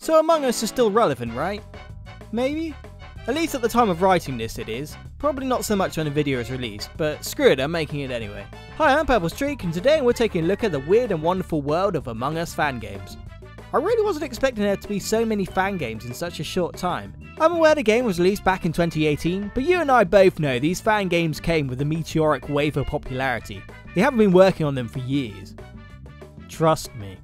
So Among Us is still relevant, right? Maybe? At least at the time of writing this it is. Probably not so much when the video is released, but screw it, I'm making it anyway. Hi, I'm Pexels, and today we're taking a look at the weird and wonderful world of Among Us fan games. I really wasn't expecting there to be so many fan games in such a short time. I'm aware the game was released back in 2018, but you and I both know these fan games came with a meteoric wave of popularity. They haven't been working on them for years. Trust me.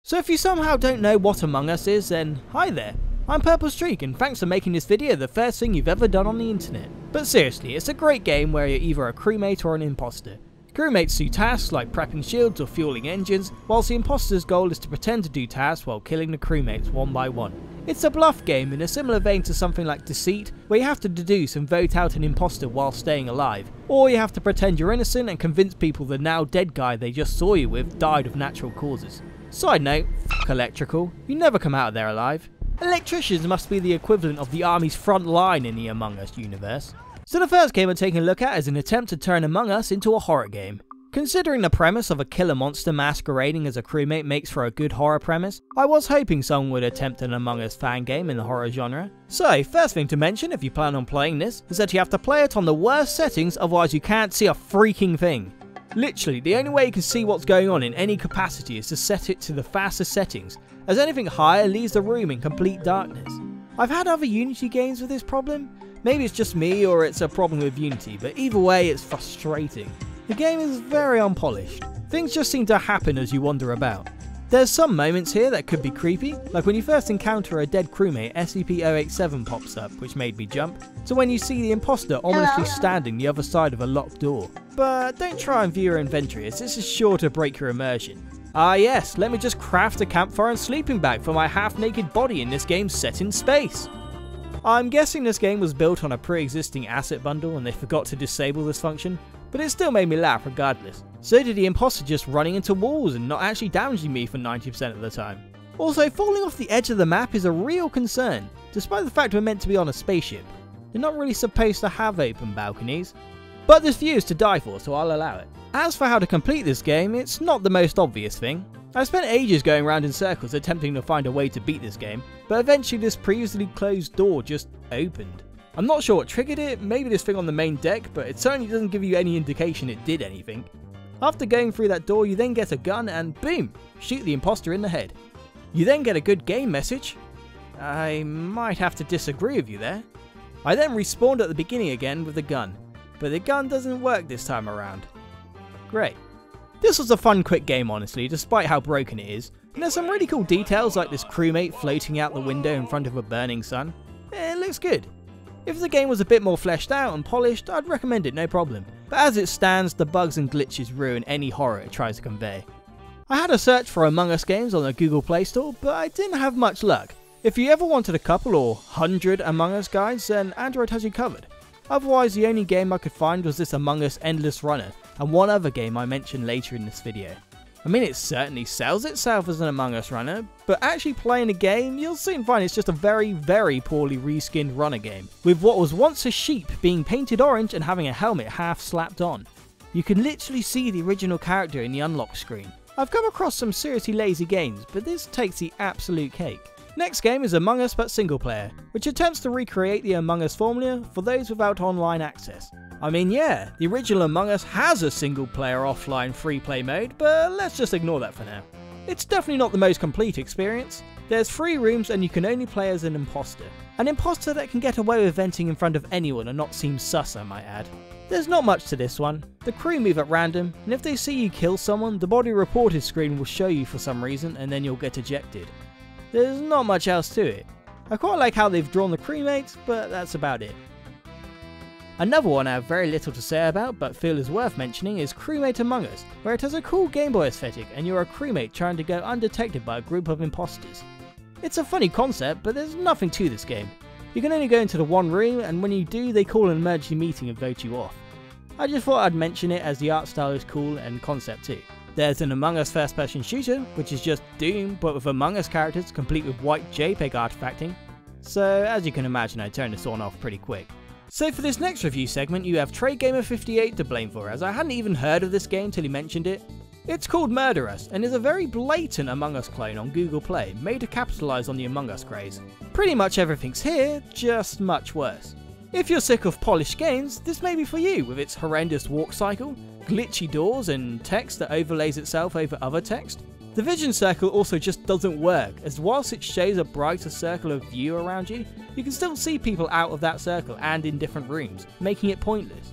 So if you somehow don't know what Among Us is, then hi there. I'm Pexels, and thanks for making this video the first thing you've ever done on the internet. But seriously, it's a great game where you're either a crewmate or an imposter. Crewmates do tasks like prepping shields or fueling engines, whilst the imposter's goal is to pretend to do tasks while killing the crewmates one by one. It's a bluff game in a similar vein to something like Deceit, where you have to deduce and vote out an imposter while staying alive, or you have to pretend you're innocent and convince people the now dead guy they just saw you with died of natural causes. Side note, f*** electrical, you never come out of there alive. Electricians must be the equivalent of the army's front line in the Among Us universe. So the first game we're taking a look at is an attempt to turn Among Us into a horror game. Considering the premise of a killer monster masquerading as a crewmate makes for a good horror premise, I was hoping someone would attempt an Among Us fan game in the horror genre. So, first thing to mention if you plan on playing this, is that you have to play it on the worst settings, otherwise you can't see a freaking thing. Literally, the only way you can see what's going on in any capacity is to set it to the fastest settings, as anything higher leaves the room in complete darkness. I've had other Unity games with this problem. Maybe it's just me or it's a problem with Unity, but either way it's frustrating. The game is very unpolished. Things just seem to happen as you wander about. There's some moments here that could be creepy, like when you first encounter a dead crewmate, SCP-087 pops up, which made me jump, to when you see the imposter ominously standing the other side of a locked door. But don't try and view your inventory, as this is sure to break your immersion. Ah yes, let me just craft a campfire and sleeping bag for my half-naked body in this game set in space. I'm guessing this game was built on a pre-existing asset bundle and they forgot to disable this function, but it still made me laugh regardless. So did the imposter just running into walls and not actually damaging me for 90% of the time. Also, falling off the edge of the map is a real concern, despite the fact we're meant to be on a spaceship. They're not really supposed to have open balconies. But this view is to die for, so I'll allow it. As for how to complete this game, it's not the most obvious thing. I spent ages going around in circles attempting to find a way to beat this game, but eventually this previously closed door just opened. I'm not sure what triggered it, maybe this thing on the main deck, but it certainly doesn't give you any indication it did anything. After going through that door, you then get a gun and boom, shoot the imposter in the head. You then get a good game message. I might have to disagree with you there. I then respawned at the beginning again with the gun, but the gun doesn't work this time around. Great. This was a fun quick game honestly, despite how broken it is, and there's some really cool details like this crewmate floating out the window in front of a burning sun. It looks good. If the game was a bit more fleshed out and polished, I'd recommend it no problem, but as it stands, the bugs and glitches ruin any horror it tries to convey. I had a search for Among Us games on the Google Play Store, but I didn't have much luck. If you ever wanted a couple or 100 Among Us guides, then Android has you covered. Otherwise, the only game I could find was this Among Us Endless Runner, and one other game I mentioned later in this video. I mean, it certainly sells itself as an Among Us runner, but actually playing the game, you'll soon find it's just a very, very poorly reskinned runner game, with what was once a sheep being painted orange and having a helmet half slapped on. You can literally see the original character in the unlock screen. I've come across some seriously lazy games, but this takes the absolute cake. Next game is Among Us but single player, which attempts to recreate the Among Us formula for those without online access. I mean yeah, the original Among Us has a single player offline free play mode, but let's just ignore that for now. It's definitely not the most complete experience. There's 3 rooms and you can only play as an imposter. An imposter that can get away with venting in front of anyone and not seem sus, I might add. There's not much to this one. The crew move at random, and if they see you kill someone, the body reported screen will show you for some reason and then you'll get ejected. There's not much else to it. I quite like how they've drawn the crewmates, but that's about it. Another one I have very little to say about but feel is worth mentioning is Crewmate Among Us, where it has a cool Game Boy aesthetic and you're a crewmate trying to go undetected by a group of imposters. It's a funny concept, but there's nothing to this game. You can only go into the one room, and when you do they call an emergency meeting and vote you off. I just thought I'd mention it as the art style is cool and concept too. There's an Among Us first person shooter, which is just Doom but with Among Us characters complete with white JPEG artifacting. So as you can imagine I turned this one off pretty quick. So for this next review segment you have TradeGamer58 to blame for, as I hadn't even heard of this game till he mentioned it. It's called Murder Us and is a very blatant Among Us clone on Google Play, made to capitalise on the Among Us craze. Pretty much everything's here, just much worse. If you're sick of polished games, this may be for you, with its horrendous walk cycle, glitchy doors and text that overlays itself over other text. The vision circle also just doesn't work, as whilst it shows a brighter circle of view around you, you can still see people out of that circle and in different rooms, making it pointless.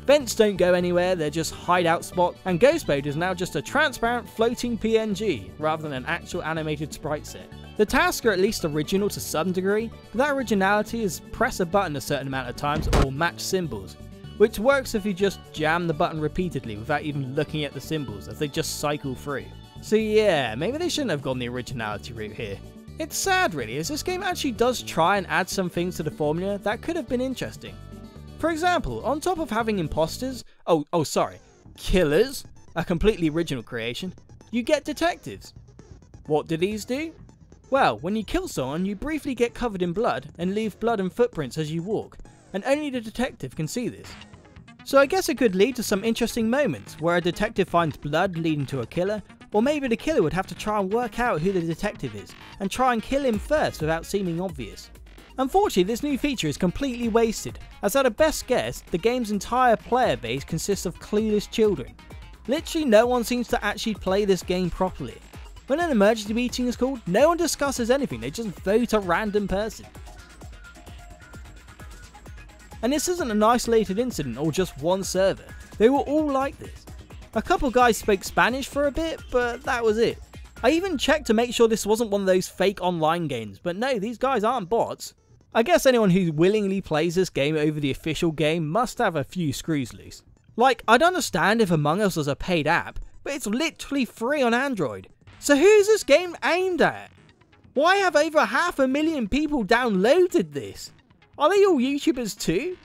Vents don't go anywhere, they're just hideout spots, and Ghost Mode is now just a transparent floating PNG, rather than an actual animated sprite set. The tasks are at least original to some degree, but that originality is press a button a certain amount of times or match symbols, which works if you just jam the button repeatedly without even looking at the symbols as they just cycle through. So yeah, maybe they shouldn't have gone the originality route here. It's sad really, as this game actually does try and add some things to the formula that could have been interesting. For example, on top of having imposters, killers, a completely original creation, you get detectives. What do these do? Well, when you kill someone, you briefly get covered in blood and leave blood and footprints as you walk, and only the detective can see this. So I guess it could lead to some interesting moments, where a detective finds blood leading to a killer, or maybe the killer would have to try and work out who the detective is, and try and kill him first without seeming obvious. Unfortunately, this new feature is completely wasted, as at a best guess, the game's entire player base consists of clueless children. Literally no one seems to actually play this game properly. When an emergency meeting is called, no one discusses anything, they just vote a random person. And this isn't an isolated incident or just one server, they were all like this. A couple guys spoke Spanish for a bit, but that was it. I even checked to make sure this wasn't one of those fake online games, but no, these guys aren't bots. I guess anyone who willingly plays this game over the official game must have a few screws loose. Like, I'd understand if Among Us was a paid app, but it's literally free on Android. So who's this game aimed at? Why have over 500,000 people downloaded this? Are they all YouTubers too?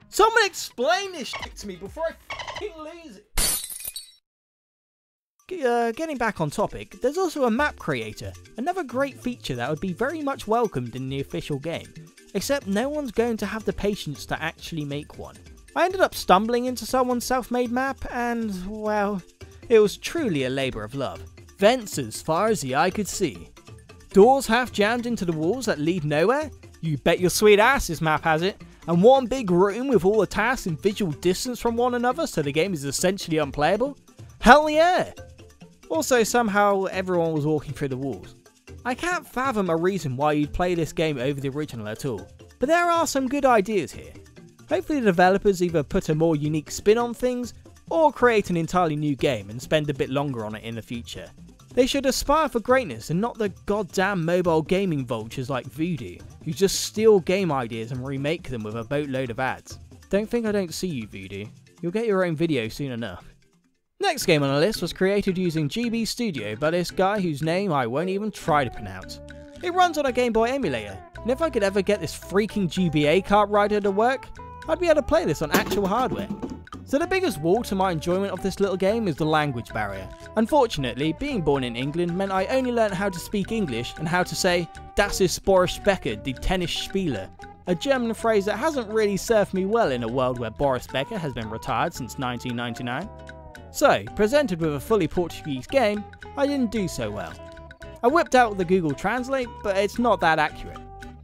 Someone explain this shit to me before I fucking lose it. Getting back on topic, there's also a map creator, another great feature that would be very much welcomed in the official game, except no one's going to have the patience to actually make one. I ended up stumbling into someone's self-made map and, well, it was truly a labour of love. Vents as far as the eye could see. Doors half jammed into the walls that lead nowhere? You bet your sweet ass this map has it. And one big room with all the tasks in visual distance from one another so the game is essentially unplayable? Hell yeah! Also, somehow everyone was walking through the walls. I can't fathom a reason why you'd play this game over the original at all, but there are some good ideas here. Hopefully the developers either put a more unique spin on things, or create an entirely new game and spend a bit longer on it in the future. They should aspire for greatness and not the goddamn mobile gaming vultures like Voodoo, who just steal game ideas and remake them with a boatload of ads. Don't think I don't see you, Voodoo. You'll get your own video soon enough. Next game on the list was created using GB Studio by this guy whose name I won't even try to pronounce. It runs on a Game Boy emulator, and if I could ever get this freaking GBA kart rider to work, I'd be able to play this on actual hardware. So the biggest wall to my enjoyment of this little game is the language barrier. Unfortunately, being born in England meant I only learnt how to speak English and how to say "Das ist Boris Becker, die Tennisspieler," a German phrase that hasn't really served me well in a world where Boris Becker has been retired since 1999. So, presented with a fully Portuguese game, I didn't do so well. I whipped out the Google Translate, but it's not that accurate.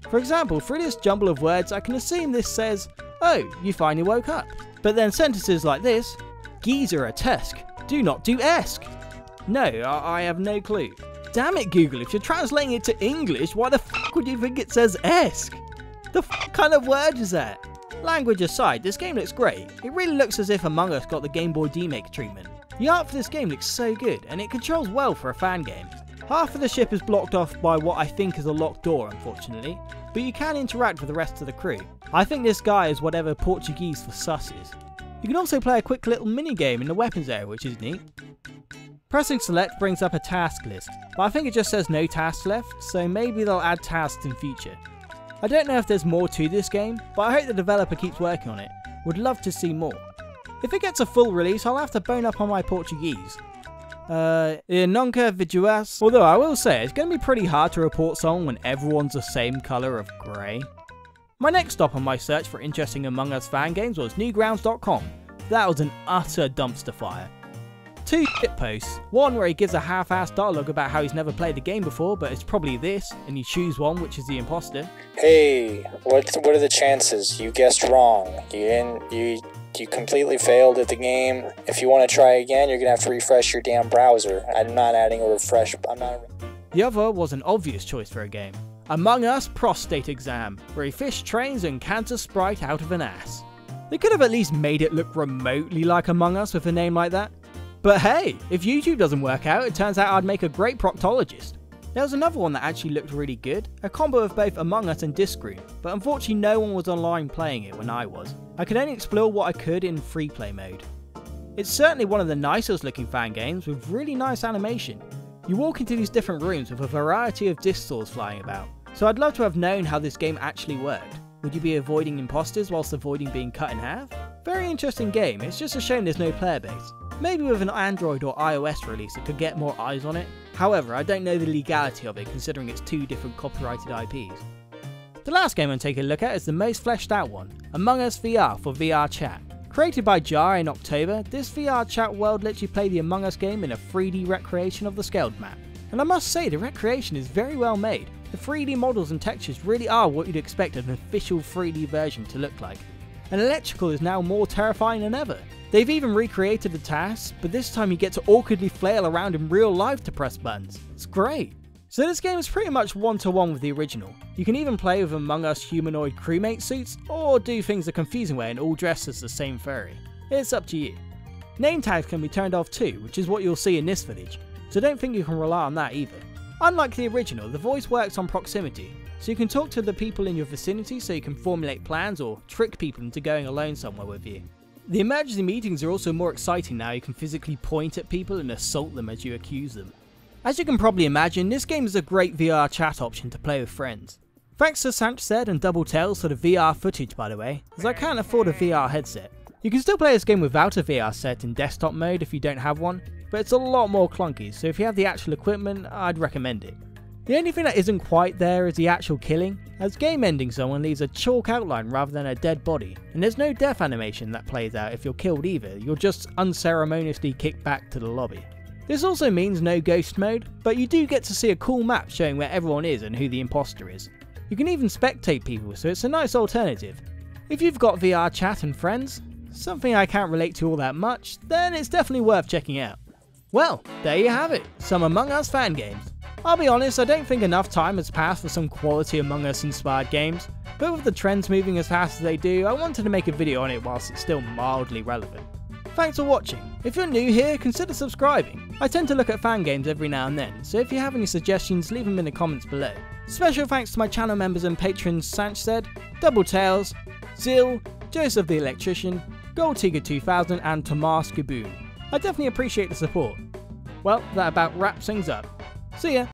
For example, through this jumble of words I can assume this says, "Oh, you finally woke up." But then sentences like this, "Geezer a tusk, do not do esk." No, I have no clue. Damn it Google, if you're translating it to English, why the fuck would you think it says esk? The fuck kind of word is that? Language aside, this game looks great. It really looks as if Among Us got the Game Boy DMake treatment. The art for this game looks so good, and it controls well for a fan game. Half of the ship is blocked off by what I think is a locked door, unfortunately, but you can interact with the rest of the crew. I think this guy is whatever Portuguese for sus is. You can also play a quick little mini game in the weapons area, which is neat. Pressing select brings up a task list, but I think it just says no tasks left, so maybe they'll add tasks in future. I don't know if there's more to this game, but I hope the developer keeps working on it. Would love to see more. If it gets a full release, I'll have to bone up on my Portuguese. Nunca viduas. Although I will say, it's going to be pretty hard to report someone when everyone's the same colour of grey. My next stop on my search for interesting Among Us fan games was Newgrounds.com. That was an utter dumpster fire. 2 shitposts, one where he gives a half-assed dialogue about how he's never played the game before, but it's probably this, and you choose one, which is the imposter. Hey, what are the chances? You guessed wrong. You completely failed at the game. If you want to try again, you're gonna have to refresh your damn browser. I'm not adding a refresh. The other was an obvious choice for a game. Among Us Prostate Exam, where he fish trains and cans a Sprite out of an ass. They could have at least made it look remotely like Among Us with a name like that. But hey, if YouTube doesn't work out, it turns out I'd make a great proctologist. There was another one that actually looked really good, a combo of both Among Us and Discroom, but unfortunately no one was online playing it when I was. I could only explore what I could in free play mode. It's certainly one of the nicest looking fan games with really nice animation. You walk into these different rooms with a variety of disc saws flying about, so I'd love to have known how this game actually worked. Would you be avoiding imposters whilst avoiding being cut in half? Very interesting game, it's just a shame there's no player base. Maybe with an Android or iOS release it could get more eyes on it. However, I don't know the legality of it considering it's 2 different copyrighted IPs. The last game I'm taking a look at is the most fleshed out one, Among Us VR for VR chat. Created by Jar in October, this VR chat world lets you play the Among Us game in a 3D recreation of the scaled map. And I must say the recreation is very well made. The 3D models and textures really are what you'd expect an official 3D version to look like. And electrical is now more terrifying than ever. They've even recreated the tasks, but this time you get to awkwardly flail around in real life to press buttons. It's great. So this game is pretty much one-to-one with the original. You can even play with Among Us humanoid crewmate suits, or do things a confusing way and all dressed as the same furry. It's up to you. Name tags can be turned off too, which is what you'll see in this footage, so don't think you can rely on that either. Unlike the original, the voice works on proximity, so you can talk to the people in your vicinity so you can formulate plans or trick people into going alone somewhere with you. The emergency meetings are also more exciting now. You can physically point at people and assault them as you accuse them. As you can probably imagine, this game is a great VR chat option to play with friends. Thanks to Sanchez and Double Tails for the VR footage by the way, as I can't afford a VR headset. You can still play this game without a VR set in desktop mode if you don't have one, but it's a lot more clunky, so if you have the actual equipment, I'd recommend it. The only thing that isn't quite there is the actual killing, as game ending someone leaves a chalk outline rather than a dead body, and there's no death animation that plays out if you're killed either, you're just unceremoniously kicked back to the lobby. This also means no ghost mode, but you do get to see a cool map showing where everyone is and who the imposter is. You can even spectate people, so it's a nice alternative. If you've got VR chat and friends, something I can't relate to all that much, then it's definitely worth checking out. Well, there you have it, some Among Us fan games. I'll be honest, I don't think enough time has passed for some quality Among Us inspired games, but with the trends moving as fast as they do, I wanted to make a video on it whilst it's still mildly relevant. Thanks for watching. If you're new here, consider subscribing. I tend to look at fan games every now and then, so if you have any suggestions, leave them in the comments below. Special thanks to my channel members and patrons Sanchez, Double Tails, Zill, Joseph the Electrician, Gold Tiger 2000 and Tomas Gaboon. I definitely appreciate the support. Well, that about wraps things up. See ya!